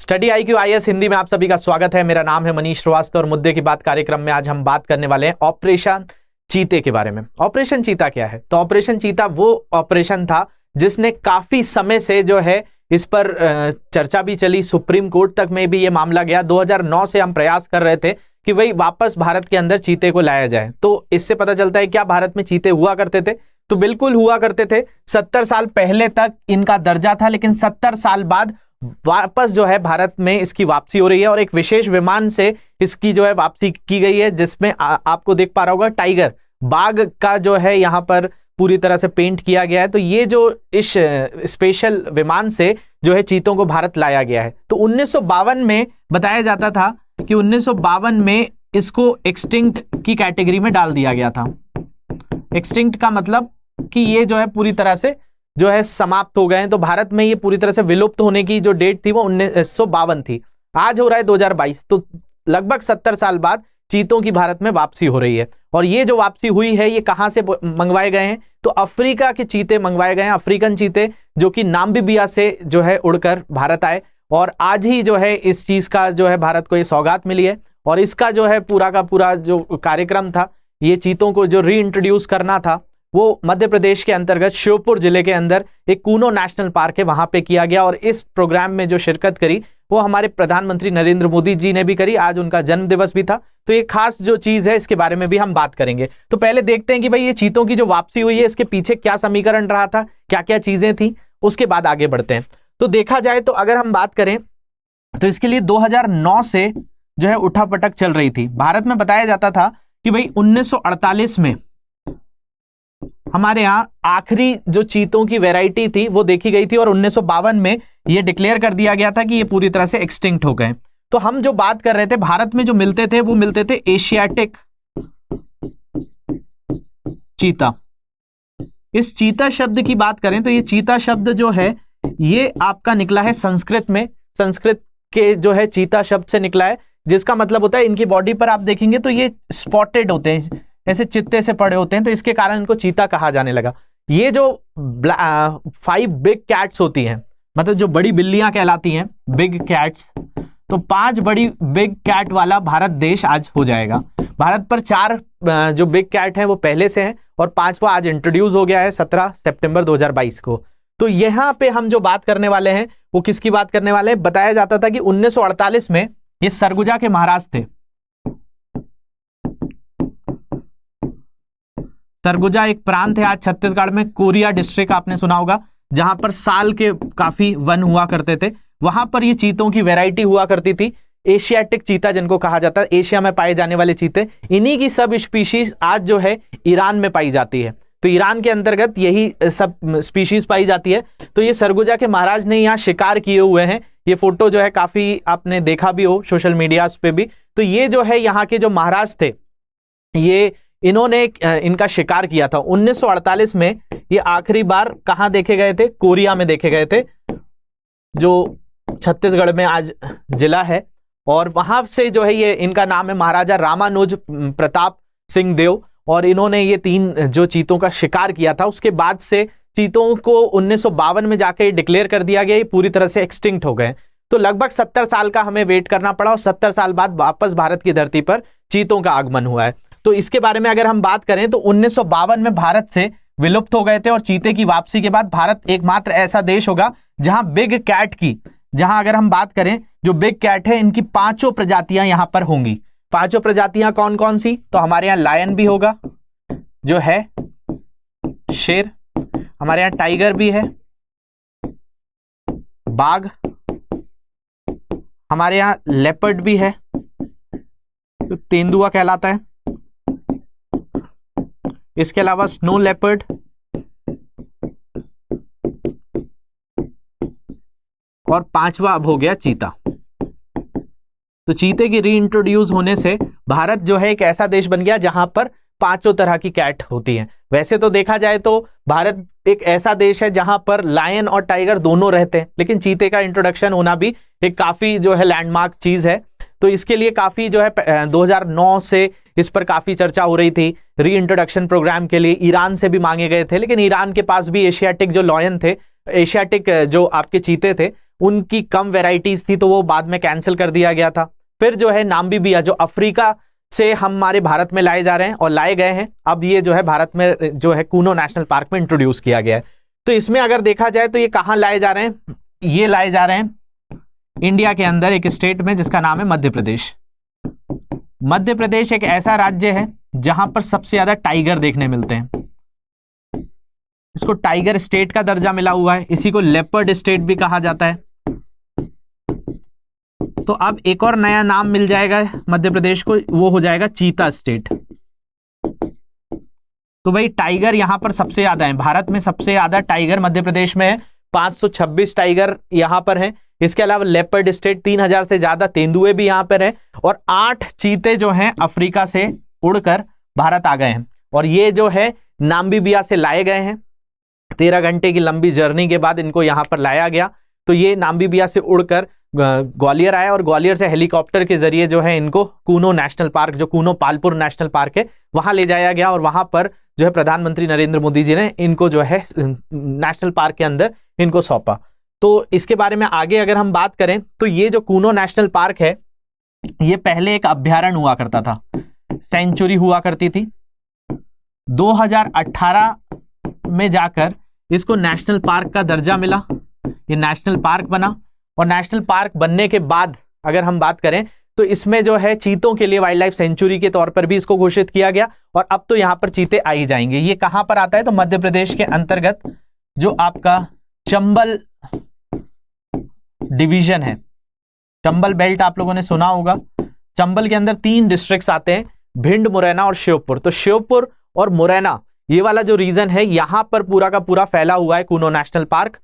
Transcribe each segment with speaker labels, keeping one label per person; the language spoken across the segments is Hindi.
Speaker 1: स्टडी IQ IAS हिंदी में आप सभी का स्वागत है। मेरा नाम है मनीष श्रीवास्तव और मुद्दे की बात कार्यक्रम में आज हम बात करने वाले हैं ऑपरेशन चीते के बारे में। ऑपरेशन चीता क्या है? तो ऑपरेशन चीता वो ऑपरेशन था जिसने काफी समय से जो है इस पर चर्चा भी चली, सुप्रीम कोर्ट तक में भी ये मामला गया। 2009 से हम प्रयास कर रहे थे कि भाई वापस भारत के अंदर चीते को लाया जाए। तो इससे पता चलता है क्या भारत में चीते हुआ करते थे? तो बिल्कुल हुआ करते थे। 70 साल पहले तक इनका दर्जा था, लेकिन 70 साल बाद वापस जो है भारत में इसकी वापसी हो रही है और एक विशेष विमान से इसकी जो है वापसी की गई है, जिसमें आपको देख पा रहा होगा टाइगर बाघ का जो है यहाँ पर पूरी तरह से पेंट किया गया है। तो ये जो इस स्पेशल विमान से जो है चीतों को भारत लाया गया है। तो 1952 में बताया जाता था कि 1952 में इसको एक्सटिंक्ट की कैटेगरी में डाल दिया गया था। एक्सटिंक्ट का मतलब कि ये जो है पूरी तरह से जो है समाप्त हो गए हैं। तो भारत में ये पूरी तरह से विलुप्त होने की जो डेट थी वो 1952 थी। आज हो रहा है 2022, तो लगभग 70 साल बाद चीतों की भारत में वापसी हो रही है। और ये जो वापसी हुई है ये कहां से मंगवाए गए हैं? तो अफ्रीका के चीते मंगवाए गए हैं, अफ्रीकन चीते जो कि नाम्बिबिया से जो है उड़कर भारत आए। और आज ही जो है इस चीज का जो है भारत को ये सौगात मिली है। और इसका जो है पूरा का पूरा जो कार्यक्रम था, ये चीतों को जो रीइंट्रोड्यूस करना था, वो मध्य प्रदेश के अंतर्गत श्योपुर जिले के अंदर एक कूनो नेशनल पार्क है, वहां पे किया गया। और इस प्रोग्राम में जो शिरकत करी वो हमारे प्रधानमंत्री नरेंद्र मोदी जी ने भी करी। आज उनका जन्म दिवस भी था। तो ये खास जो चीज है इसके बारे में भी हम बात करेंगे। तो पहले देखते हैं कि भाई ये चीतों की जो वापसी हुई है इसके पीछे क्या समीकरण रहा था, क्या क्या चीजें थी, उसके बाद आगे बढ़ते हैं। तो देखा जाए तो अगर हम बात करें तो इसके लिए 2009 से जो है उठापटक चल रही थी। भारत में बताया जाता था कि भाई 1948 में हमारे यहाँ आखिरी जो चीतों की वैरायटी थी वो देखी गई थी और 1952 में ये डिक्लेयर कर दिया गया था कि ये पूरी तरह से एक्सटिंक्ट हो गए। तो हम जो बात कर रहे थे, भारत में जो मिलते थे वो मिलते थे एशियाटिक चीता। इस चीता शब्द की बात करें तो ये चीता शब्द जो है ये आपका निकला है संस्कृत में, संस्कृत के जो है चीता शब्द से निकला है, जिसका मतलब होता है इनकी बॉडी पर आप देखेंगे तो ये स्पॉटेड होते हैं, ऐसे चित्ते से पड़े होते हैं, तो इसके कारण इनको चीता कहा जाने लगा। ये जो 5 बिग कैट्स होती हैं, मतलब जो बड़ी बिल्लियां कहलाती हैं बिग कैट्स, तो 5 बड़ी बिग कैट वाला भारत देश आज हो जाएगा। भारत पर 4 जो बिग कैट हैं वो पहले से हैं और 5वां आज इंट्रोड्यूस हो गया है 17 सितंबर 2022 को। तो यहां पे हम जो बात करने वाले हैं वो किसकी बात करने वाले हैं? बताया जाता था कि 1948 में ये सरगुजा के महाराज थे। सरगुजा एक प्रांत है आज छत्तीसगढ़ में, कोरिया डिस्ट्रिक्ट आपने सुना होगा, जहां पर साल के काफी वन हुआ करते थे। वहां पर ये चीतों की वैरायटी हुआ करती थी, एशियाटिक चीता जिनको कहा जाता है, एशिया में पाए जाने वाले चीते। इन्हीं की सब स्पीशीज आज जो है ईरान में पाई जाती है। तो ईरान के अंतर्गत यही सब स्पीशीज पाई जाती है। तो ये सरगुजा के महाराज ने यहाँ शिकार किए हुए हैं। ये फोटो जो है काफी आपने देखा भी हो सोशल मीडिया पे भी। तो ये जो है यहाँ के जो महाराज थे, ये इन्होंने इनका शिकार किया था। 1948 में ये आखिरी बार कहां देखे गए थे? कोरिया में देखे गए थे, जो छत्तीसगढ़ में आज जिला है। और वहां से जो है ये इनका नाम है महाराजा रामानुज प्रताप सिंह देव। और इन्होंने ये 3 जो चीतों का शिकार किया था, उसके बाद से चीतों को 1952 में जाके डिक्लेयर कर दिया गया, ये पूरी तरह से एक्सटिंक्ट हो गए। तो लगभग 70 साल का हमें वेट करना पड़ा और 70 साल बाद वापस भारत की धरती पर चीतों का आगमन हुआ है। तो इसके बारे में अगर हम बात करें तो 1952 में भारत से विलुप्त हो गए थे और चीते की वापसी के बाद भारत एकमात्र ऐसा देश होगा जहां बिग कैट की, जहां अगर हम बात करें जो बिग कैट है इनकी 5 प्रजातियां यहां पर होंगी। 5 प्रजातियां कौन कौन सी? तो हमारे यहाँ लायन भी होगा जो है शेर, हमारे यहाँ टाइगर भी है, बाघ, हमारे यहाँ लेपर्ड भी है तो तेंदुआ कहलाता है। इसके अलावा स्नो लेपर्ड और 5वां अब हो गया चीता। तो चीते की रीइंट्रोड्यूस होने से भारत जो है एक ऐसा देश बन गया जहां पर 5 तरह की कैट होती हैं। वैसे तो देखा जाए तो भारत एक ऐसा देश है जहां पर लायन और टाइगर दोनों रहते हैं, लेकिन चीते का इंट्रोडक्शन होना भी एक काफी जो है लैंडमार्क चीज है। तो इसके लिए काफी जो है 2009 से इस पर काफी चर्चा हो रही थी। री इंट्रोडक्शन प्रोग्राम के लिए ईरान से भी मांगे गए थे, लेकिन ईरान के पास भी एशियाटिक जो लॉयन थे, एशियाटिक जो आपके चीते थे, उनकी कम वेराइटीज थी तो वो बाद में कैंसिल कर दिया गया था। फिर जो है नाम्बिबिया, जो अफ्रीका से हमारे भारत में लाए जा रहे हैं और लाए गए हैं, अब ये जो है भारत में जो है कूनो नेशनल पार्क में इंट्रोड्यूस किया गया है। तो इसमें अगर देखा जाए तो ये कहाँ लाए जा रहे हैं, ये लाए जा रहे हैं इंडिया के अंदर एक स्टेट में जिसका नाम है मध्य प्रदेश। मध्य प्रदेश एक ऐसा राज्य है जहां पर सबसे ज्यादा टाइगर देखने मिलते हैं, इसको टाइगर स्टेट का दर्जा मिला हुआ है, इसी को लेपर्ड स्टेट भी कहा जाता है। तो अब एक और नया नाम मिल जाएगा मध्य प्रदेश को, वो हो जाएगा चीता स्टेट। तो भाई टाइगर यहां पर सबसे ज्यादा है, भारत में सबसे ज्यादा टाइगर मध्य प्रदेश में है, 526 टाइगर यहां पर है। इसके अलावा लेपर्ड स्टेट 3000 से ज्यादा तेंदुए भी यहां पर है, और 8 चीते जो हैं अफ्रीका से उड़कर भारत आ गए हैं। और ये जो है नाम्बिबिया से लाए गए हैं, 13 घंटे की लंबी जर्नी के बाद इनको यहां पर लाया गया। तो ये नाम्बिबिया से उड़कर ग्वालियर आए और ग्वालियर से हेलीकॉप्टर के जरिए जो है इनको कूनो नेशनल पार्क, जो कूनो पालपुर नेशनल पार्क है, वहां ले जाया गया। और वहां पर जो है प्रधानमंत्री नरेंद्र मोदी जी ने इनको जो है नेशनल पार्क के अंदर इनको सौंपा। तो इसके बारे में आगे अगर हम बात करें तो ये जो कूनो नेशनल पार्क है, ये पहले एक अभ्यारण्य हुआ करता था, सेंचुरी हुआ करती थी। 2018 में जाकर इसको नेशनल पार्क का दर्जा मिला, ये नेशनल पार्क बना। और नेशनल पार्क बनने के बाद अगर हम बात करें तो इसमें जो है चीतों के लिए वाइल्ड लाइफ सेंचुरी के तौर पर भी इसको घोषित किया गया। और अब तो यहां पर चीते आ ही जाएंगे। ये कहां पर आता है तो मध्य प्रदेश के अंतर्गत जो आपका चंबल डिवीजन है, चंबल बेल्ट आप लोगों ने सुना होगा। चंबल के अंदर 3 डिस्ट्रिक्ट्स आते हैं, भिंड, मुरैना और श्योपुर। तो श्योपुर और मुरैना ये वाला जो रीजन है, यहां पर पूरा का पूरा फैला हुआ है कूनो नेशनल पार्क।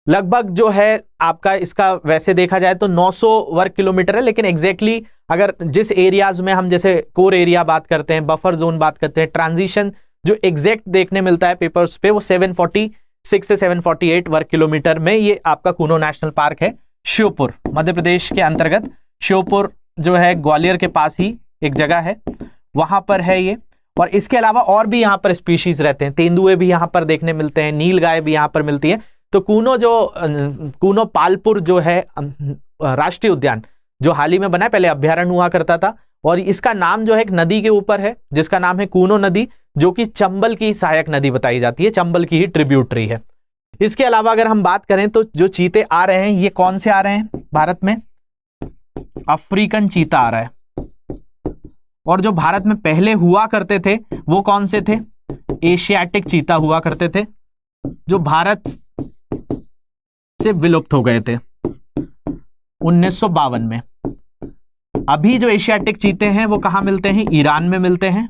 Speaker 1: लगभग जो है आपका इसका वैसे देखा जाए तो 900 वर्ग किलोमीटर है, लेकिन एग्जैक्टली अगर जिस एरियाज में हम जैसे कोर एरिया बात करते हैं, बफर जोन बात करते हैं, ट्रांजिशन जो एग्जैक्ट देखने मिलता है पेपर्स पे, वो 746 से 748 वर्ग किलोमीटर में ये आपका कूनो नेशनल पार्क है। श्योपुर मध्य प्रदेश के अंतर्गत, श्योपुर जो है ग्वालियर के पास ही एक जगह है, वहां पर है ये। और इसके अलावा और भी यहाँ पर स्पीशीज रहते हैं, तेंदुए भी यहाँ पर देखने मिलते हैं, नील गाय भी यहाँ पर मिलती है। तो कूनो पालपुर जो है राष्ट्रीय उद्यान जो हाल ही में बना है, पहले अभ्यारण्य हुआ करता था। और इसका नाम जो है एक नदी के ऊपर है जिसका नाम है कूनो नदी, जो कि चंबल की सहायक नदी बताई जाती है, चंबल की ही ट्रिब्यूटरी है। इसके अलावा अगर हम बात करें तो जो चीते आ रहे हैं, ये कौन से आ रहे हैं भारत में, अफ्रीकन चीता आ रहा है। और जो भारत में पहले हुआ करते थे वो कौन से थे, एशियाटिक चीता हुआ करते थे, जो भारत से विलुप्त हो गए थे 1952 में। अभी जो एशियाटिक चीते हैं वो कहां मिलते हैं, ईरान में मिलते हैं।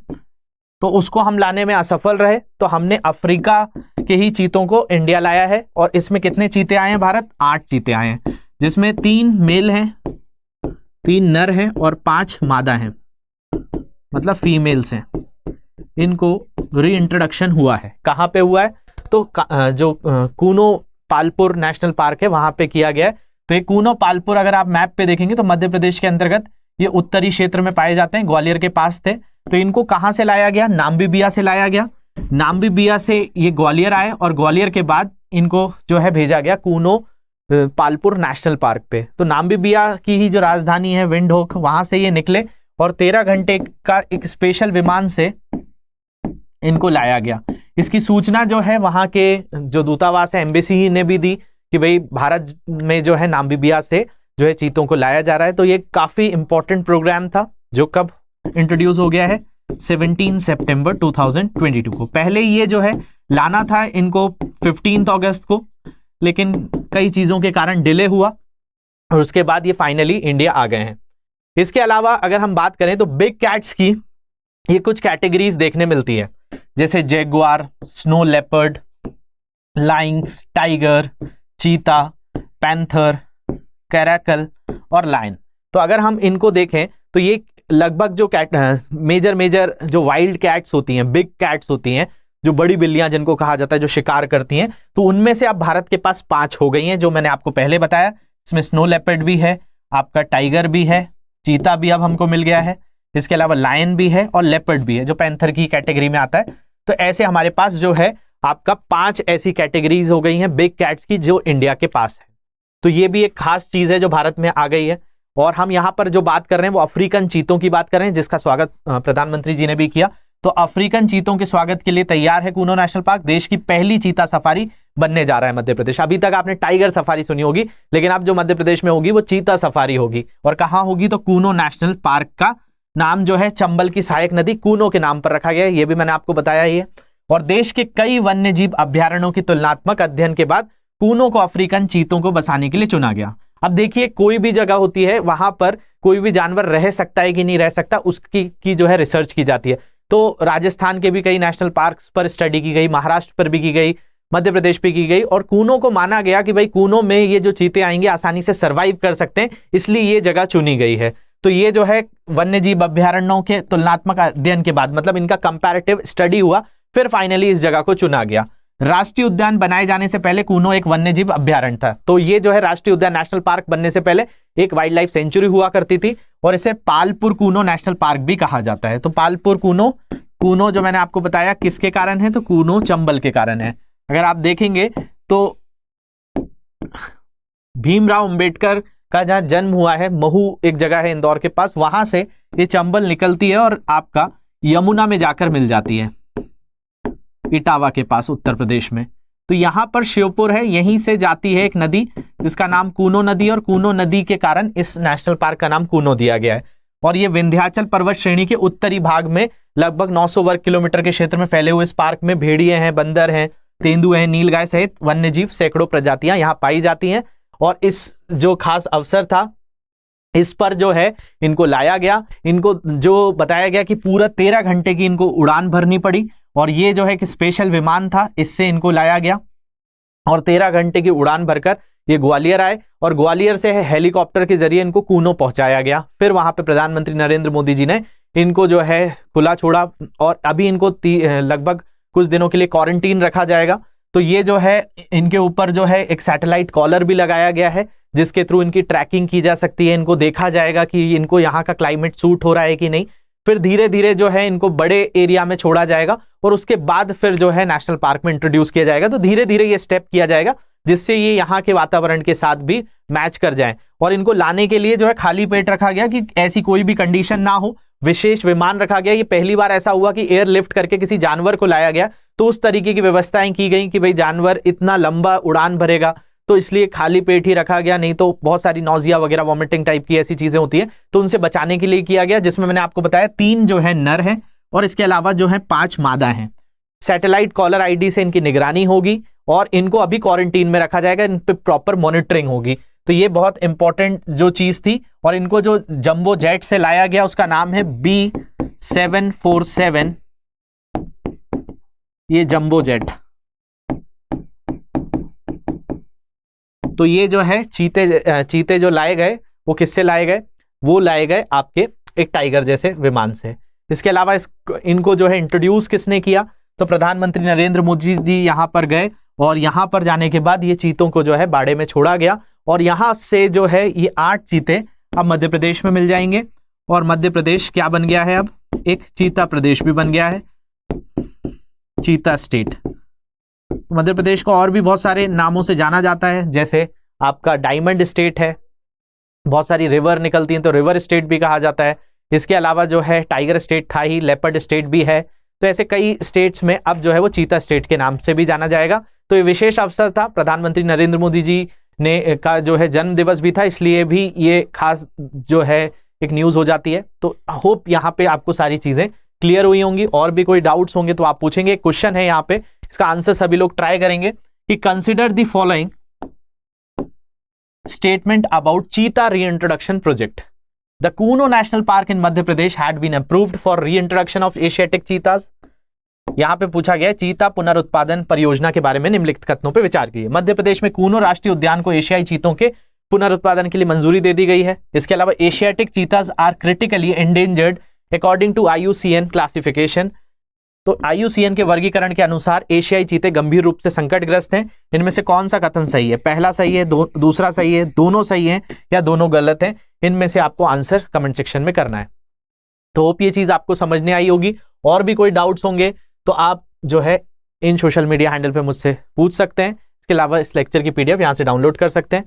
Speaker 1: तो उसको हम लाने में असफल रहे, तो हमने अफ्रीका के ही चीतों को इंडिया लाया है। और इसमें कितने चीते आए हैं भारत, 8 चीते आए हैं, जिसमें 3 मेल हैं, 3 नर हैं और 5 मादा हैं, मतलब फीमेल्स हैं। इनको री इंट्रोडक्शन हुआ है, कहां पे हुआ है तो जो कूनो पालपुर नेशनल पार्क है वहां पे किया गया है। तो ये कूनो पालपुर अगर आप मैप पे देखेंगे तो मध्य प्रदेश के अंतर्गत ये उत्तरी क्षेत्र में पाए जाते हैं, ग्वालियर के पास थे। तो इनको कहां से लाया गया, नाम्बिबिया से लाया गया। नाम्बिबिया से ये ग्वालियर आए और ग्वालियर के बाद इनको जो है भेजा गया कूनो पालपुर नेशनल पार्क पे। तो नाम्बिबिया की ही जो राजधानी है विंडहोक, वहां से ये निकले और 13 घंटे का एक स्पेशल विमान से इनको लाया गया। इसकी सूचना जो है वहां के जो दूतावास है, एम्बेसी ने भी दी कि भाई भारत में जो है नाम्बिबिया से जो है चीतों को लाया जा रहा है। तो ये काफी इंपॉर्टेंट प्रोग्राम था जो कब इंट्रोड्यूस हो गया है, 17 सितंबर 2022 को। पहले ये जो है लाना था इनको 15 अगस्त को, लेकिन कई चीजों के कारण डिले हुआ और उसके बाद ये फाइनली इंडिया आ गए हैं। इसके अलावा अगर हम बात करें तो बिग कैट्स की ये कुछ कैटेगरीज देखने मिलती है, जैसे Jaguar, snow leopard, lines, tiger, चीता, पैंथर, कैराकल और लायन। तो अगर हम इनको देखें तो ये लगभग जो मेजर जो वाइल्ड कैट्स होती हैं, बिग कैट्स होती हैं, जो बड़ी बिल्लियां जिनको कहा जाता है, जो शिकार करती हैं, तो उनमें से अब भारत के पास 5 हो गई हैं, जो मैंने आपको पहले बताया। इसमें स्नो लेपर्ड भी है, आपका टाइगर भी है, चीता भी अब हमको मिल गया है, इसके अलावा लायन भी है और लेपर्ड भी है जो पैंथर की कैटेगरी में आता है। तो ऐसे हमारे पास जो है आपका 5 ऐसी कैटेगरीज हो गई हैं बिग कैट्स की जो इंडिया के पास है। तो ये भी एक खास चीज है जो भारत में आ गई है। और हम यहाँ पर जो बात कर रहे हैं वो अफ्रीकन चीतों की बात कर रहे हैं, जिसका स्वागत प्रधानमंत्री जी ने भी किया। तो अफ्रीकन चीतों के स्वागत के लिए तैयार है कूनो नेशनल पार्क। देश की पहली चीता सफारी बनने जा रहा है मध्य प्रदेश। अभी तक आपने टाइगर सफारी सुनी होगी, लेकिन अब जो मध्य प्रदेश में होगी वो चीता सफारी होगी। और कहाँ होगी? तो कूनो नेशनल पार्क का नाम जो है चंबल की सहायक नदी कूनो के नाम पर रखा गया है, ये भी मैंने आपको बताया ही है। और देश के कई वन्य जीव अभ्यारण्यों की तुलनात्मक अध्ययन के बाद कूनो को अफ्रीकन चीतों को बसाने के लिए चुना गया। अब देखिए, कोई भी जगह होती है वहां पर कोई भी जानवर रह सकता है कि नहीं रह सकता, उसकी जो है रिसर्च की जाती है। तो राजस्थान के भी कई नेशनल पार्क्स पर स्टडी की गई, महाराष्ट्र पर भी की गई, मध्य प्रदेश पे की गई। और कूनो को माना गया कि भाई कूनो में ये जो चीते आएंगे आसानी से सर्वाइव कर सकते हैं, इसलिए ये जगह चुनी गई है। तो ये जो है वन्य जीव अभ्यारण्यों के तुलनात्मक अध्ययन के बाद, मतलब इनका कंपैरेटिव स्टडी हुआ, फिर फाइनली इस जगह को चुना गया। राष्ट्रीय उद्यान बनाए जाने से पहले कूनो एक वन्य जीव अभ्यारण्य था। तो ये जो है राष्ट्रीय उद्यान नेशनल पार्क बनने से पहले एक वाइल्ड लाइफ सेंचुरी हुआ करती थी, और इसे पालपुर कूनो नेशनल पार्क भी कहा जाता है। तो पालपुर कूनो, कूनो जो मैंने आपको बताया किसके कारण है? तो कूनो चंबल के कारण है। अगर आप देखेंगे तो भीमराव अंबेडकर का जहां जन्म हुआ है, महू एक जगह है इंदौर के पास, वहां से ये चंबल निकलती है और आपका यमुना में जाकर मिल जाती है, इटावा के पास उत्तर प्रदेश में। तो यहां पर श्योपुर है, यहीं से जाती है एक नदी जिसका नाम कूनो नदी, और कूनो नदी के कारण इस नेशनल पार्क का नाम कूनो दिया गया है। और ये विंध्याचल पर्वत श्रेणी के उत्तरी भाग में लगभग 900 वर्ग किलोमीटर के क्षेत्र में फैले हुए इस पार्क में भेड़िए हैं, बंदर हैं, तेंदुए हैं, नीलगाय सहित वन्य जीव सैकड़ों प्रजातियां यहाँ पाई जाती हैं। और इस जो खास अवसर था, इस पर जो है इनको लाया गया, इनको जो बताया गया कि पूरा 13 घंटे की इनको उड़ान भरनी पड़ी, और ये जो है कि स्पेशल विमान था, इससे इनको लाया गया और 13 घंटे की उड़ान भरकर ये ग्वालियर आए, और ग्वालियर से हेलीकॉप्टर के जरिए इनको कूनो पहुंचाया गया। फिर वहां पे प्रधानमंत्री नरेंद्र मोदी जी ने इनको जो है खुला छोड़ा, और अभी इनको लगभग कुछ दिनों के लिए क्वारंटीन रखा जाएगा। तो ये जो है इनके ऊपर जो है एक सैटेलाइट कॉलर भी लगाया गया है, जिसके थ्रू इनकी ट्रैकिंग की जा सकती है, इनको देखा जाएगा कि इनको यहाँ का क्लाइमेट सूट हो रहा है कि नहीं। फिर धीरे धीरे जो है इनको बड़े एरिया में छोड़ा जाएगा, और उसके बाद फिर जो है नेशनल पार्क में इंट्रोड्यूस किया जाएगा। तो धीरे धीरे ये स्टेप किया जाएगा जिससे ये यहाँ के वातावरण के साथ भी मैच कर जाएं। और इनको लाने के लिए जो है खाली पेट रखा गया कि ऐसी कोई भी कंडीशन ना हो, विशेष विमान रखा गया। ये पहली बार ऐसा हुआ कि एयरलिफ्ट करके किसी जानवर को लाया गया, तो उस तरीके की व्यवस्थाएं की गई कि भाई जानवर इतना लंबा उड़ान भरेगा, तो इसलिए खाली पेट ही रखा गया, नहीं तो बहुत सारी नौजिया वगैरह वॉमिटिंग टाइप की ऐसी चीजें होती है, तो उनसे बचाने के लिए किया गया। जिसमें मैंने आपको बताया 3 जो है नर हैं और इसके अलावा जो है 5 मादा हैं। सैटेलाइट कॉलर आईडी से इनकी निगरानी होगी, और इनको अभी क्वारंटीन में रखा जाएगा, इन पे प्रॉपर मॉनिटरिंग होगी। तो ये बहुत इंपॉर्टेंट जो चीज थी। और इनको जो जंबो जेट से लाया गया उसका नाम है B747, ये जंबो जेट। तो ये जो है चीते जो लाए गए वो किससे लाए गए? वो लाए गए आपके एक टाइगर जैसे विमान से। इसके अलावा इनको जो है इंट्रोड्यूस किसने किया? तो प्रधानमंत्री नरेंद्र मोदी जी यहाँ पर गए, और यहाँ पर जाने के बाद ये चीतों को जो है बाड़े में छोड़ा गया, और यहाँ से जो है ये 8 चीते अब मध्य प्रदेश में मिल जाएंगे। और मध्य प्रदेश क्या बन गया है? अब एक चीता प्रदेश भी बन गया है, चीता स्टेट। मध्य प्रदेश को और भी बहुत सारे नामों से जाना जाता है, जैसे आपका डायमंड स्टेट है, बहुत सारी रिवर निकलती हैं तो रिवर स्टेट भी कहा जाता है। इसके अलावा जो है टाइगर स्टेट था ही, लेपर्ड स्टेट भी है। तो ऐसे कई स्टेट्स में अब जो है वो चीता स्टेट के नाम से भी जाना जाएगा। तो ये विशेष अवसर था, प्रधानमंत्री नरेंद्र मोदी जी ने का जो है जन्म दिवस भी था, इसलिए भी ये खास जो है एक न्यूज हो जाती है। तो होप यहाँ पे आपको सारी चीजें क्लियर हुई होंगी। और भी कोई डाउट्स होंगे तो आप पूछेंगे। क्वेश्चन है यहाँ पे, इसका आंसर सभी लोग ट्राई करेंगे कि consider the following statement about cheetah reintroduction project. The Kuno national park in Madhya Pradesh had been approved for reintroduction of Asiatic cheetahs. यहां पे पूछा गया चीता पुनरुत्पादन परियोजना के बारे में निम्नलिखित कथनों पर विचार कीजिए। मध्य प्रदेश में कूनो राष्ट्रीय उद्यान को एशियाई चीतों के पुनरुत्पादन के लिए मंजूरी दे दी गई है। इसके अलावा Asiatic cheetahs are critically endangered according to IUCN classification. तो IUCN के वर्गीकरण के अनुसार एशियाई चीते गंभीर रूप से संकटग्रस्त हैं। इनमें से कौन सा कथन सही है? पहला सही है, दूसरा सही है, दोनों सही है, या दोनों गलत हैं? इनमें से आपको आंसर कमेंट सेक्शन में करना है। तो होप ये चीज आपको समझने आई होगी। और भी कोई डाउट्स होंगे तो आप जो है इन सोशल मीडिया हैंडल पे मुझसे पूछ सकते हैं। इसके अलावा इस लेक्चर की PDF यहाँ से डाउनलोड कर सकते हैं।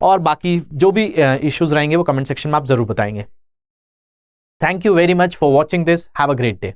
Speaker 1: और बाकी जो भी इश्यूज रहेंगे वो कमेंट सेक्शन में आप जरूर बताएंगे। Thank you very much for watching this, have a great day.